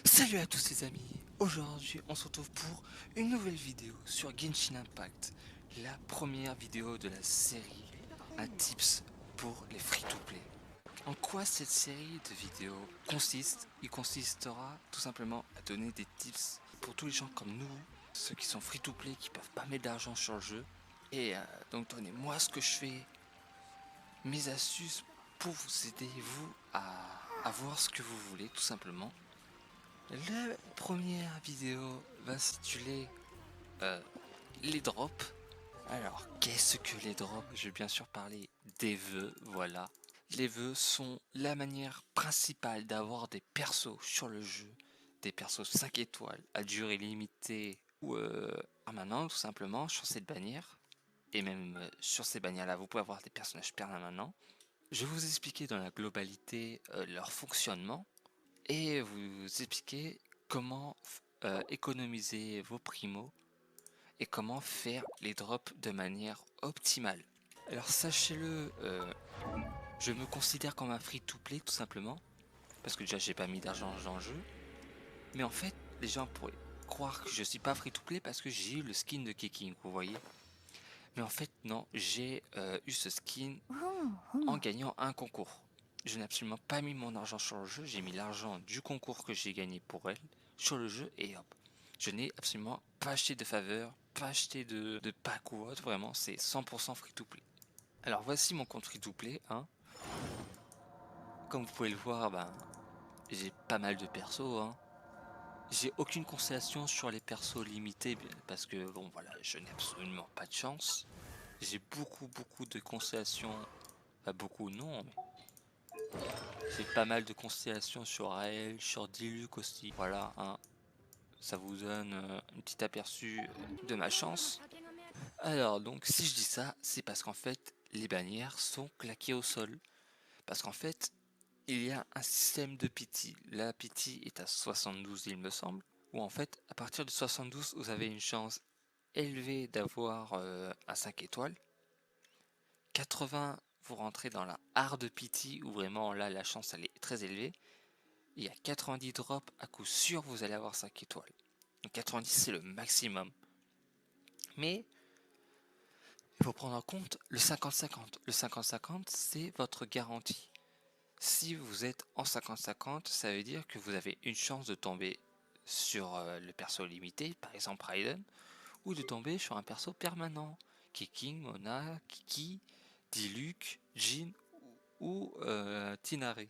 Salut à tous les amis, aujourd'hui on se retrouve pour une nouvelle vidéo sur Genshin Impact, la première vidéo de la série, un tips pour les free-to-play. En quoi cette série de vidéos consiste? Il consistera tout simplement à donner des tips pour tous les gens comme nous, ceux qui sont free-to-play, qui peuvent pas mettre d'argent sur le jeu, et donc donnez-moi ce que je fais, mes astuces pour vous aider vous à voir ce que vous voulez tout simplement. La première vidéo va s'intituler euh, les drops. Alors, qu'est-ce que les drops? Je vais bien sûr parler des vœux, voilà. Les vœux sont la manière principale d'avoir des persos sur le jeu, des persos 5 étoiles à durée limitée ou permanente tout simplement sur cette bannière. Et même sur ces bannières-là, vous pouvez avoir des personnages permanents. Je vais vous expliquer dans la globalité leur fonctionnement et vous expliquer comment économiser vos primos et comment faire les drops de manière optimale. Alors sachez-le, je me considère comme un free-to-play tout simplement, parce que déjà j'ai pas mis d'argent dans le jeu, mais en fait les gens pourraient croire que je suis pas free-to-play parce que j'ai eu le skin de Keking, vous voyez. Mais en fait non, j'ai eu ce skin en gagnant un concours. Je n'ai absolument pas mis mon argent sur le jeu, j'ai mis l'argent du concours que j'ai gagné pour elle sur le jeu et hop. Je n'ai absolument pas acheté de faveur, pas acheté de pack ou autre, vraiment c'est 100% free to play. Alors voici mon compte free to play, hein. Comme vous pouvez le voir, ben, j'ai pas mal de persos, hein. J'ai aucune constellation sur les persos limités parce que bon voilà, je n'ai absolument pas de chance. J'ai beaucoup de constellations, pas beaucoup non, mais j'ai pas mal de constellations sur Raël, sur Diluc aussi. Voilà, hein, ça vous donne un petit aperçu de ma chance. Alors, donc, si je dis ça, c'est parce qu'en fait, les bannières sont claquées au sol. Parce qu'en fait, il y a un système de pity. La pity est à 72, il me semble. Où en fait, à partir de 72, vous avez une chance élevée d'avoir un 5 étoiles. 80, vous rentrez dans la hard pity, où vraiment là, la chance elle est très élevée. Il y a 90 drops, à coup sûr vous allez avoir 5 étoiles. Donc 90 c'est le maximum. Mais il faut prendre en compte le 50-50. Le 50-50 c'est votre garantie. Si vous êtes en 50-50, ça veut dire que vous avez une chance de tomber sur le perso limité, par exemple Raiden, ou de tomber sur un perso permanent. Keking, Mona, Kiki, Diluc, Jin ou Tinare.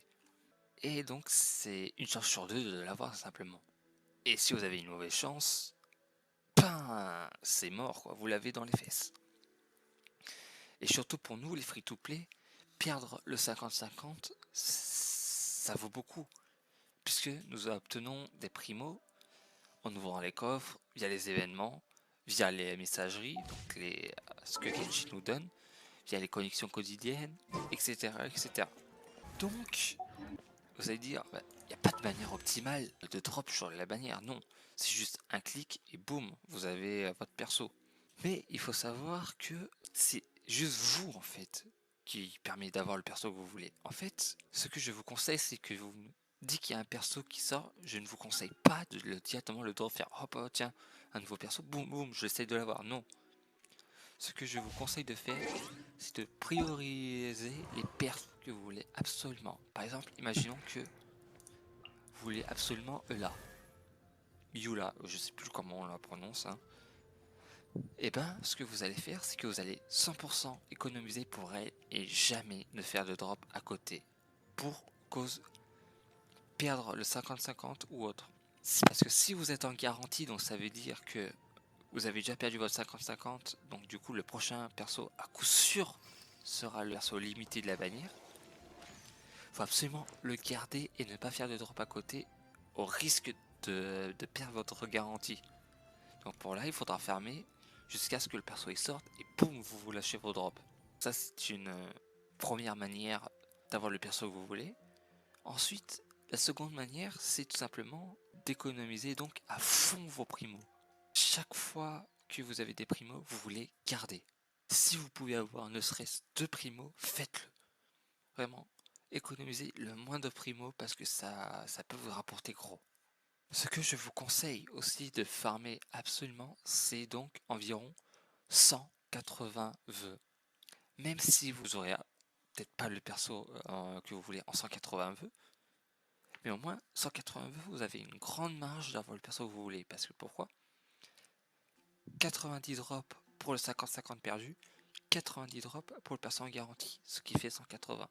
Et donc c'est une chance sur deux de l'avoir simplement. Et si vous avez une mauvaise chance, ben, c'est mort, quoi. Vous l'avez dans les fesses. Et surtout pour nous, les free-to-play, perdre le 50-50, ça vaut beaucoup. Puisque nous obtenons des primos en ouvrant les coffres, via les événements, via les messageries, donc ce que Genshin nous donne, via les connexions quotidiennes, etc. etc. Donc, vous allez dire, il n'y a pas de manière optimale de drop sur la bannière, non. C'est juste un clic et boum, vous avez votre perso. Mais il faut savoir que c'est juste vous en fait qui permet d'avoir le perso que vous voulez. En fait, ce que je vous conseille, c'est que vous me dites qu'il y a un perso qui sort, je ne vous conseille pas de directement le drop, faire hop, oh, tiens, un nouveau perso, boum boum, j'essaie de l'avoir. Non. Ce que je vous conseille de faire, c'est de prioriser les persos que vous voulez absolument. Par exemple, imaginons que vous voulez absolument Eula. Yula, je sais plus comment on la prononce, hein. Et ben, ce que vous allez faire, c'est que vous allez 100% économiser pour elle et jamais ne faire de drop à côté. Pour cause perdre le 50-50 ou autre. Parce que si vous êtes en garantie, donc ça veut dire que vous avez déjà perdu votre 50-50, donc du coup le prochain perso à coup sûr sera le perso limité de la bannière. Faut absolument le garder et ne pas faire de drop à côté au risque de perdre votre garantie. Donc pour là, il faudra fermer jusqu'à ce que le perso il sorte et boum, vous lâchez vos drops. Ça, c'est une première manière d'avoir le perso que vous voulez. Ensuite, la seconde manière, c'est tout simplement d'économiser donc à fond vos primos. Chaque fois que vous avez des primos, vous voulez garder. Si vous pouvez avoir ne serait-ce 2 primos, faites-le. Vraiment, économisez le moins de primos parce que ça peut vous rapporter gros. Ce que je vous conseille aussi de farmer absolument, c'est donc environ 180 vœux. Même si vous aurez peut-être pas le perso que vous voulez en 180 vœux, mais au moins 180 vœux, vous avez une grande marge d'avoir le perso que vous voulez. Parce que pourquoi? 90 drops pour le 50-50 perdu, 90 drops pour le perso en garantie, ce qui fait 180.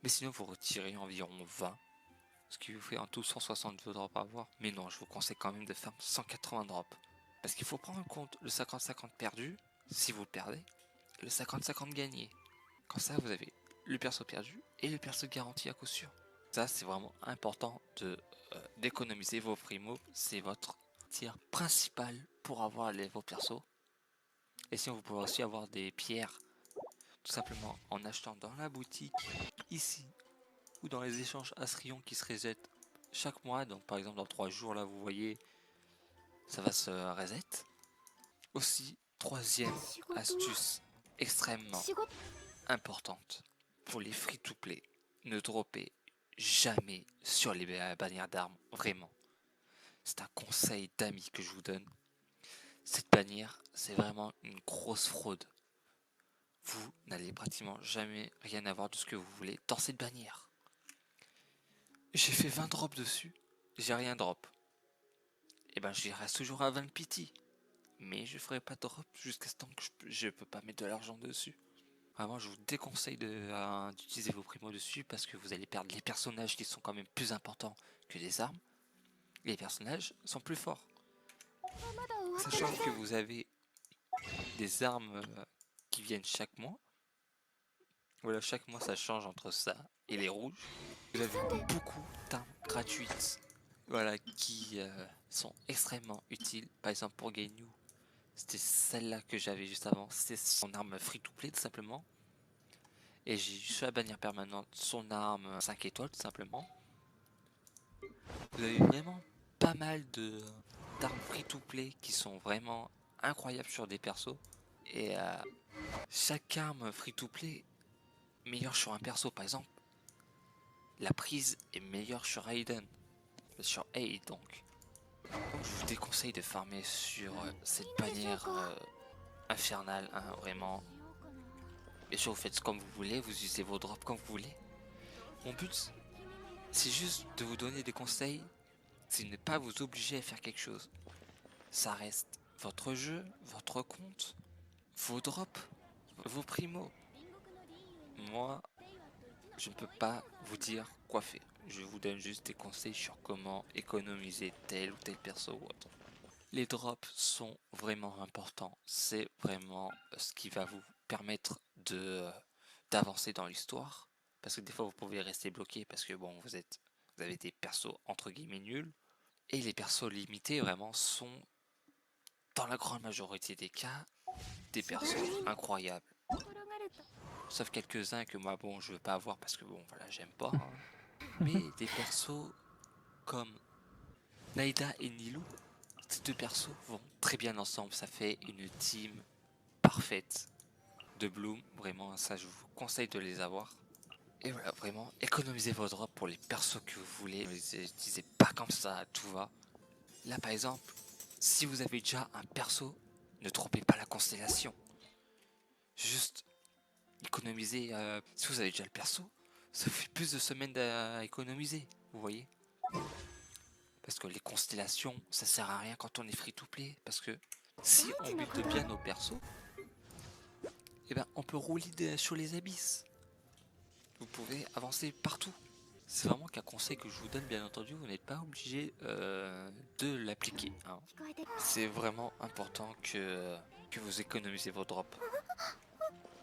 Mais sinon, vous retirez environ 20, ce qui vous fait en tout 162 drops à avoir. Mais non, je vous conseille quand même de faire 180 drops. Parce qu'il faut prendre en compte le 50-50 perdu, si vous le perdez, le 50-50 gagné. Comme ça, vous avez le perso perdu et le perso garanti à coup sûr. Ça, c'est vraiment important d'économiser vos primos. C'est votre tir principal pour avoir vos persos. Et sinon, vous pouvez aussi avoir des pierres, tout simplement en achetant dans la boutique, ici, ou dans les échanges Asrion qui se resettent chaque mois. Donc, par exemple, dans 3 jours, là, vous voyez, ça va se reset. Aussi, troisième astuce extrêmement importante pour les free-to-play, ne droppez jamais sur les bannières d'armes, vraiment. C'est un conseil d'ami que je vous donne. Cette bannière, c'est vraiment une grosse fraude. Vous n'allez pratiquement jamais rien avoir de ce que vous voulez dans cette bannière. J'ai fait 20 drops dessus, j'ai rien drop. Et ben j'y reste toujours à 20 pity. Mais je ferai pas de drop jusqu'à ce temps que je peux pas mettre de l'argent dessus. Vraiment, je vous déconseille d'utiliser vos primos dessus parce que vous allez perdre les personnages qui sont quand même plus importants que les armes. Les personnages sont plus forts. Sachant que vous avez des armes qui viennent chaque mois. Voilà, chaque mois ça change entre ça et les rouges. Vous avez beaucoup d'armes gratuites. Voilà, qui sont extrêmement utiles. Par exemple pour Gainu, c'était celle-là que j'avais juste avant. C'était son arme free to play tout simplement. Et j'ai sur la bannière permanente son arme 5 étoiles tout simplement. Vous avez vraiment pas mal d'armes free to play qui sont vraiment incroyables sur des persos. Et chaque arme free to play meilleure sur un perso. Par exemple, la prise est meilleure sur Aiden. Sur Aid donc. Donc je vous déconseille de farmer sur cette bannière infernale, hein, vraiment. Bien sûr, vous faites comme vous voulez, vous utilisez vos drops comme vous voulez. Mon but, c'est juste de vous donner des conseils, c'est ne pas vous obliger à faire quelque chose. Ça reste votre jeu, votre compte, vos drops, vos primos. Moi, je ne peux pas vous dire quoi faire. Je vous donne juste des conseils sur comment économiser tel ou tel perso ou autre. Les drops sont vraiment importants. C'est vraiment ce qui va vous permettre d'avancer dans l'histoire. Parce que des fois vous pouvez rester bloqué parce que bon vous avez des persos entre guillemets nuls. Et les persos limités vraiment sont dans la grande majorité des cas des persos incroyables. Sauf quelques-uns que moi bon je veux pas avoir parce que bon voilà j'aime pas. Hein. Mais des persos comme Naida et Nilou, ces deux persos vont très bien ensemble, ça fait une team parfaite de Bloom, vraiment ça je vous conseille de les avoir. Et voilà, vraiment, économisez vos drops pour les persos que vous voulez, ne les utilisez pas comme ça, tout va. Là par exemple, si vous avez déjà un perso, ne trompez pas la constellation. Juste économisez, si vous avez déjà le perso, ça vous fait plus de semaines à économiser, vous voyez. Parce que les constellations, ça sert à rien quand on est free to play. Parce que si on build bien nos persos, eh ben on peut rouler sur les abysses. Vous pouvez avancer partout. C'est vraiment qu'un conseil que je vous donne, bien entendu, vous n'êtes pas obligé de l'appliquer. Hein. C'est vraiment important que vous économisez vos drops.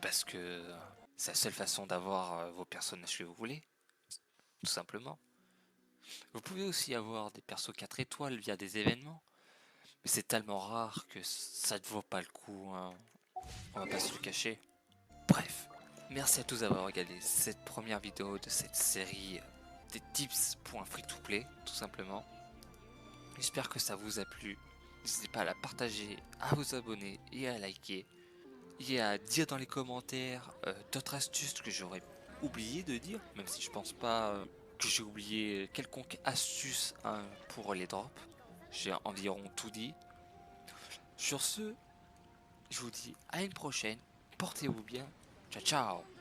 Parce que c'est la seule façon d'avoir vos personnages que vous voulez. Tout simplement. Vous pouvez aussi avoir des persos 4 étoiles via des événements. Mais c'est tellement rare que ça ne vaut pas le coup. Hein. On va pas se le cacher. Bref, merci à tous d'avoir regardé cette première vidéo de cette série des tips pour un free-to-play, tout simplement. J'espère que ça vous a plu. N'hésitez pas à la partager, à vous abonner et à liker. Et à dire dans les commentaires d'autres astuces que j'aurais oublié de dire, même si je pense pas que j'ai oublié quelconque astuce hein, pour les drops. J'ai environ tout dit. Sur ce, je vous dis à une prochaine. Portez-vous bien. Ciao ciao.